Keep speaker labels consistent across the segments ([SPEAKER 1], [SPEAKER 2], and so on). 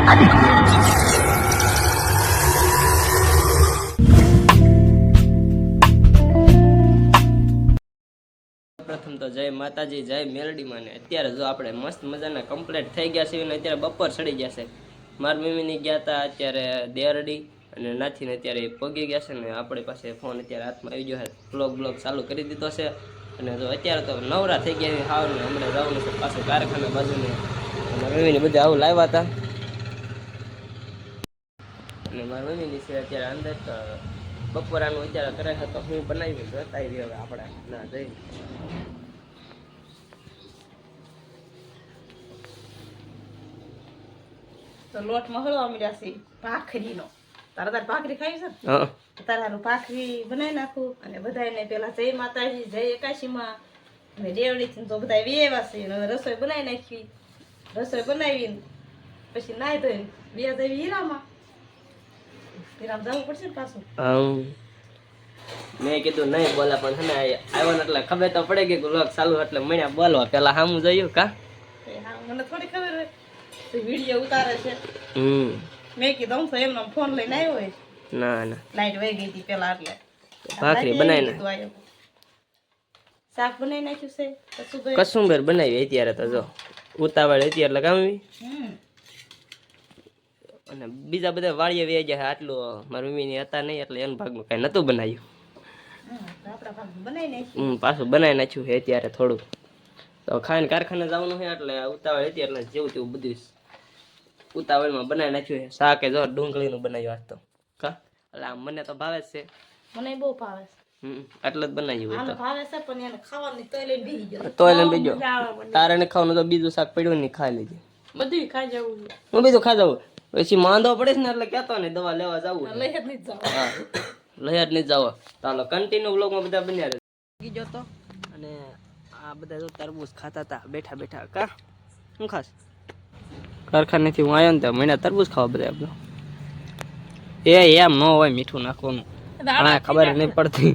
[SPEAKER 1] પ્રથમ તો જય માતાજી, જય મેલડીમાં. ને અત્યારે જો આપણે મસ્ત મજાના કમ્પ્લીટ થઈ ગયા છે ને અત્યારે બપોર ચડી ગયા છે. મારા મમ્મીની ગયા હતા અત્યારે દેરડી અને નાથીને અત્યારે પગી ગયા છે ને આપણી પાસે ફોન અત્યારે હાથમાં આવી ગયો છે. બ્લોગ ચાલુ કરી દીધો છે અને જો અત્યારે તો નવરા થઈ ગયા હાવ ને હમણાં જવાનું છે પાછું કારખાના બાજુને. મારા મમ્મીને બધા આવું લાવ્યા હતા અને મારા મમ્મીની છે અત્યારે અંદર તો બપોરાનું અત્યારે કરે છે તો હું બનાવી જતા હવે આપણે ના જઈ
[SPEAKER 2] તો લોટ મહળવા મળ્યા છે ભાખરીનો. તારે ભાખરી ખાઈ છે તારું ભાખરી બનાવી નાખું અને બધાને પેલા જય માતાજી, જય એકાશીમાં અને દેવડી તો બધા વેવા છે. હવે રસોઈ બનાવી નાખી. રસોઈ બનાવીને પછી નાઈ ધોઈને બે જવી હીરામાં. હીરામ જવું પડશે ને પાછું.
[SPEAKER 1] મેં કીધું નહીં બોલા પણ છે ને આવ્યો ને એટલે ખબર તો પડે કે લોક ચાલુ એટલે મળ્યા બોલવા પેલા સામું જોયું કા
[SPEAKER 2] મને થોડી ખબર હોય વિડીયો ઉતારે છે. મેં કીધું તો એમનો ફોન લઈને આવ્યો હોય.
[SPEAKER 1] ના ના
[SPEAKER 2] લાઈટ વહી ગઈ હતી પેલા એટલે
[SPEAKER 1] ભાખરી બનાવીને
[SPEAKER 2] શાક બનાવી નાખ્યું છે
[SPEAKER 1] કસુંબર બનાવી અત્યારે તો જો ઉતાવળ હતી એટલે કામવી અને બીજા બધા વાળીએ વે ગયા આટલું મારી મમ્મીની હતા નહીં એટલે એના ભાગનું કઈ નતું બનાવ્યું. પાછું બનાવી નાખ્યું છે અત્યારે થોડું તો ખાઈને કારખાને જવાનું છે એટલે ઉતાવળ હતી એટલે જેવું તેવું બધું ઉતાવળમાં બનાવી નાખ્યું છે. શાક જો ડુંગળીનું બનાવ્યું આજ તો કા એટલે આમ મને તો ભાવે જ છે.
[SPEAKER 2] મને બહુ ભાવે છે.
[SPEAKER 1] એટલે જ બનાવ્યું
[SPEAKER 2] તો ભાવે છે પણ એને ખાવાની તોય લઈને બેસી ગયો.
[SPEAKER 1] તોય લઈને બેસી ગયો. તારે ને ખાવાનું તો બીજું શાક પડ્યું ને ખાઈ લેજે.
[SPEAKER 2] બધું ખાઈ જવું.
[SPEAKER 1] હું બીજું ખાઈ જવું પછી માંદો પડે ને એટલે કેતો ને દવા લેવા જવું.
[SPEAKER 2] લઈ જ નહીં જાવ.
[SPEAKER 1] હા લઈ જ નહીં જાવ. ચાલો કન્ટિન્યુ વ્લોગમાં બધા બન્યા રહે. ગયો તો અને આ બધા જો તરબૂચ ખાતા હતા બેઠા બેઠા કા હું ખાસ કારખાનેથી હું આવ્યો ને તો મને તરબૂચ ખાવા બધા આપણો એમ ન હોય મીઠું નાખવાનું. હા ખબર નહીં પડતી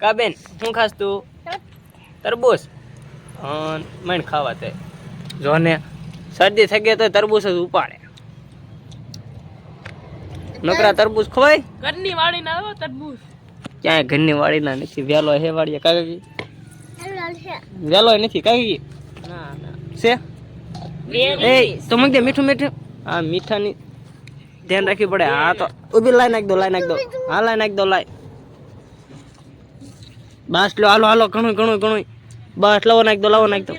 [SPEAKER 1] કા બેન શું ખાસ તું તરબૂચ મને ખાવા તે જો ને શરદી થઈ ગઈ તો તરબૂચ જ ઉપાડે. નકરા તરબૂચ ખવાય
[SPEAKER 2] ઘરની વાડી ના આવો તરબૂચ
[SPEAKER 1] ક્યાંય ઘરની વાડી ના નથી. વેલો હે વાડીએ કાકી વેલો નથી કાકી ના ના છે એ તો મગ દે મીઠું મીઠું હા મીઠાની ધ્યાન રાખવી પડે. હા તો ઉભી લાઈ નાખ દો હા લાઈ નાખ દો લાઈ બસ લો હાલો હાલો ઘણું ઘણું ઘણું બસ લાવો નાખ દો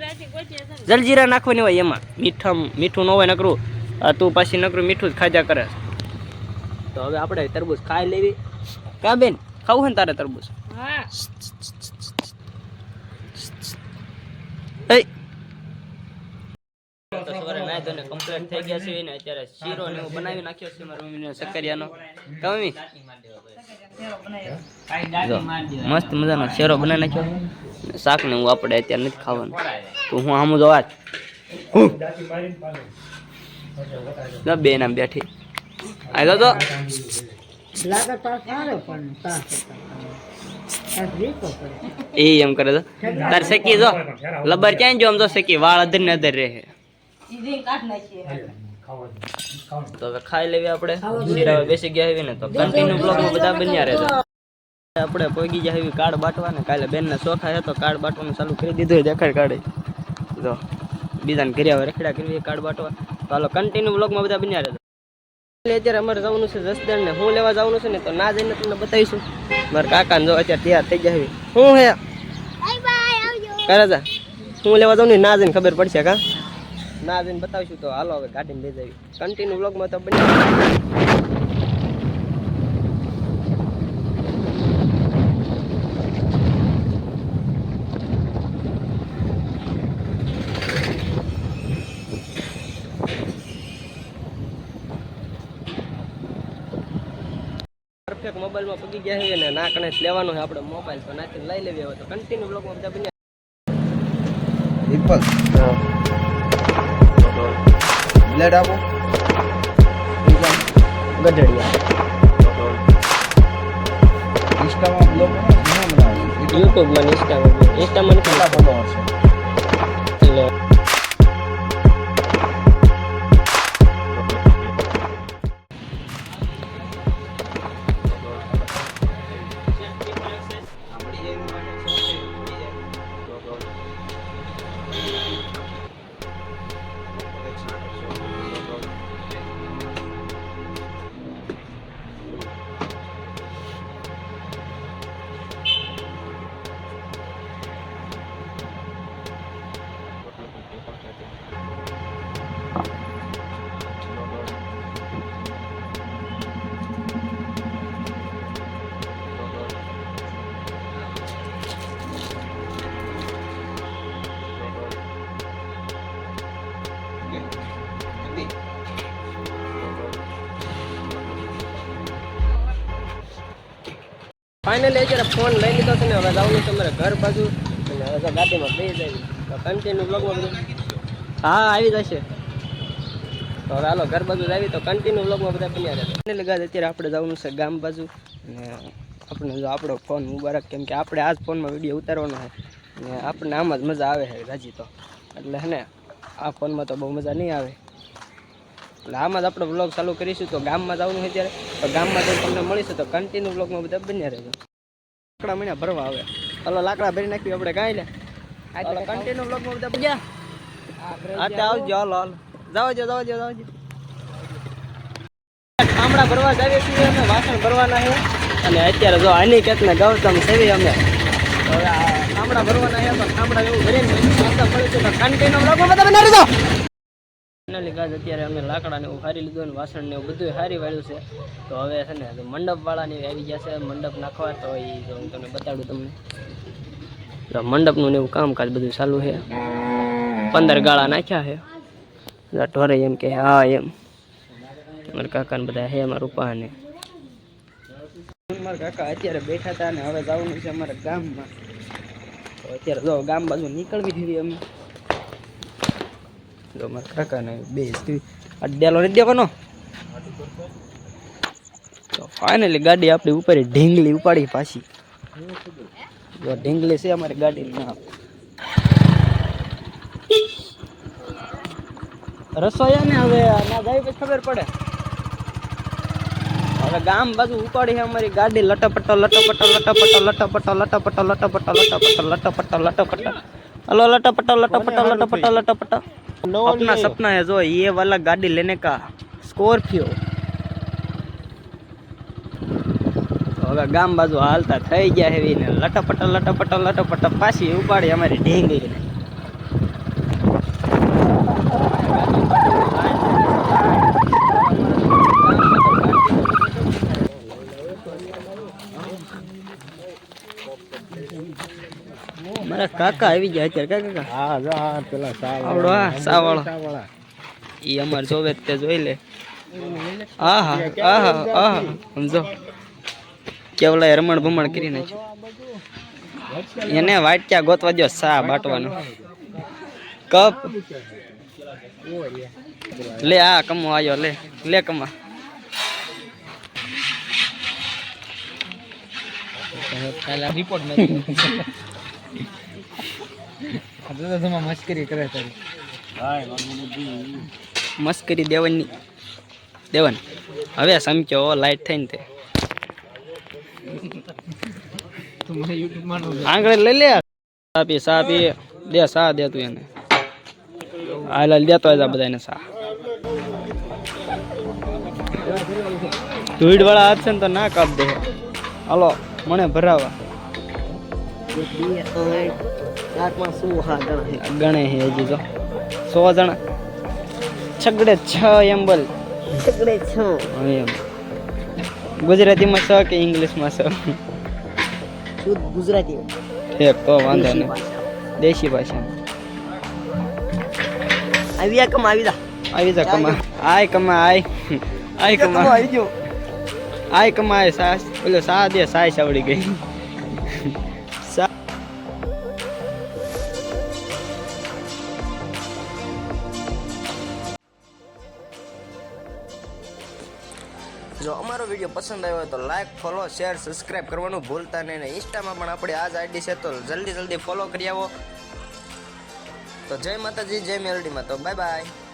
[SPEAKER 1] જલજીરા નાખવાની હોય એમાં મીઠું ન હોય નકરું તું પાછી નકરું મીઠું જ ખાજા કરે. તો હવે આપણે તરબૂચ ખાઈ લેવી કા બેન ખાવું ને તારે તરબૂચ કમ્પ્લીટ થઈ ગયા છે ને અત્યારે શીરો ને એવું બનાવી નાખ્યો છે મારી મમ્મીને શક્કરિયાનો કા મમ્મી મસ્ત મજાનો શેરો બનાવી નાખ્યો. શાક ને હું આપણે અત્યારે નથી ખાવાનું તો હું આમ જોવા જ બે નામ બેઠી આવ્યો તો એ એમ કરે તો તાર શેકી જો લબર ક્યાં જો આમ તો શેકી વાળ અધર ને અધર રહે. તો હવે ખાઈ લેવી આપણે બેસી ગયા આવી ને તો કન્ટિન્યુ બ્લોગમાં બધા બન્યા રહે. આપણે પોગી જાય એવી કાર્ડ બાટવા ને કાલે બેનના શોખા છે તો કાર્ડ બાટવાનું ચાલુ કરી દીધું. દેખાડ કાઢે જો બીજાને ઘરે હવે રખડા કરવી કાર્ડ બાટવા. તો હાલો કન્ટિન્યુ બ્લોગમાં બધા બન્યા રહે. અત્યારે અમારે જવાનું છે જસદણ ને હું લેવા જવાનું છે ને તો ના જઈને તમને બતાવીશું. મારા કાકાને જો અત્યારે તૈયાર થઈ જાય હું હે કરે જા હું લેવા જાઉં ને ના જઈને ખબર પડશે કા ના જઈને બતાવીશું. તો હાલો હવે ગાડીને લઈ જવી કન્ટિન્યુ બ્લોગમાં તો બની પરફેક્ટ મોબાઈલમાં પગી ગયા છે ને ના કનેક્ટ લેવાનું છે આપણે મોબાઈલ તો નાખીને લઈ લેવી હોય તો કન્ટિન્યુ બ્લોગમાં બધા બન્યા
[SPEAKER 3] બ્લેડ આપો
[SPEAKER 1] ગઢડિયા
[SPEAKER 3] ઇન્સ્ટામાં બ્લોગ
[SPEAKER 1] યુટ્યુબમાં ઇન્સ્ટામાં
[SPEAKER 3] કેટલા ફોલોઅર્સ છે
[SPEAKER 1] એટલે ફાઇનલી અત્યારે ફોન લઈ લીધો છે ને હવે જવાનું છે અમારે ઘર બાજુ અને હવે ગાડીમાં બેસી જાય તો કન્ટિન્યુ બ્લોગમાં બધું હા આવી જશે તો હવે હાલો ઘર બાજુ આવી તો કન્ટિન્યુ બ્લોગમાં બધા બન્યા રહે ફાઇનલી ગાજ અત્યારે આપણે જવાનું છે ગામ બાજુ અને આપણે જો આપણો ફોન મુબારક કેમ કે આપણે આ જ ફોનમાં વિડીયો ઉતારવાનો છે અને આપણને આમ જ મજા આવે છે રાજી તો એટલે હે ને આ ફોનમાં તો બહુ મજા નહીં આવે એટલે આમાં જ આપણે વ્લોગ ચાલુ કરીશું તો ગામમાં જવાનું છે ત્યારે તો ગામમાં જઈને તમને મળીશું તો કન્ટિન્યુ વ્લોગમાં બધા બન્યા રહેજો લાકડા મહિના ભરવા આવે હાલો લાકડા ભરી નાખ્યું આપણે કાંઈ લે હાલો કન્ટિન્યુ વ્લોગમાં બધા બન્યા હા આવજો હાલો હાલો જવા દો ઠામડા ભરવા જઈએ છીએ અમે વાસણ ભરવાના છે અને અત્યારે જો આની કેટલા ગૌતમ સેવી અમે હવે આ ઠામડા ભરવાના છે તો ઠામડા એવું ભરીને મળે છે તો કન્ટિન્યુ વ્લોગમાં બધા બન્યા રહેજો ફાઇનલી ગાજ અત્યારે અમે લાકડા ને એવું હારી લીધું અને વાસણ ને એવું બધું હારી વાળ્યું છે તો હવે છે ને મંડપ વાળાની આવી ગયા છે મંડપ નાખવા તો એ જો હું તમને બતાડું તમને મંડપનું ને એવું કામકાજ બધું ચાલુ છે 15 ગાળા નાખ્યા છે ઢોરે એમ કે હા એમ મારા કાકા ને બધા હે મારા રૂપા ને મારા કાકા અત્યારે બેઠા હતા ને હવે જવાનું છે અમારા ગામમાં તો અત્યારે જો ગામ બાજુ નીકળવી દીધી અમે જો મારા કાકા ને બે અડ્ડેલો નથી દેવાનો તો ફાઇનલી ગાડી આપણી ઉપર ઢીંગલી ઉપાડી પાછી જો ઢીંગલી છે અમારી ગાડી ના રસોયા ને હવે ના જાય પછી ખબર પડે હવે ગામ બાજુ ઉપાડી છે અમારી ગાડી લટપટો हेलो लटपटा अपना सपना है जो ये वाला गाड़ी लेने का स्कॉर्पियो હવે ગામ બાજુ હાલતા થઈ ગયા હેવી ને લટપટા પાછી ઉપાડી અમારી ઢીંગલી ને મારા કાકા આવી ગયા અત્યારે કાકા
[SPEAKER 3] હા જો હા પેલા
[SPEAKER 1] આવડો હા સાવાળો ઈ અમાર જોવે તે જોઈ લે આહા આહા આહા સમજો કેવલા રમણ ભમણ કરી નાખ્યું એને વાટક્યા ગોતવા દો સા બાટવાનો કપ લે આ કમો આયો લે કમા રિપોર્ટ મે મસ્કરી કરે તારી મસ્કરી દેવન હવે સમક્યો લાઈટ થઈને તે આંગળે લઈ લે સાપી દે સા દે તું એને હાલ દેતો હોય બધાને સા ધૂળ વાળા હાથ છે ને તો ના કાપ દે હાલો મને ભરાવા ગણે હે હજી તો 100 જણા છગડે 6 એમ બોલ છગડે 6 એમ ગુજરાતીમાં 6 કે ઇંગ્લિશમાં 6 શુદ્ધ ગુજરાતી ઠીક તો વાંધો નહીં દેશી ભાષા આવી જા કમા આય કમા આય કમાય સાસ બોલે સા દે સાય સાવડી ગઈ જો અમારો વિડીયો પસંદ આવ્યો તો લાઈક ફોલો શેર સબસ્ક્રાઇબ કરવાનું ભૂલતા નહીં ને ઇન્સ્ટામાં પણ આપણે આ જ આઈડી છે તો જલ્દી ફોલો કરી આવો તો જય માતાજી જય મેલડીમાં તો બાય બાય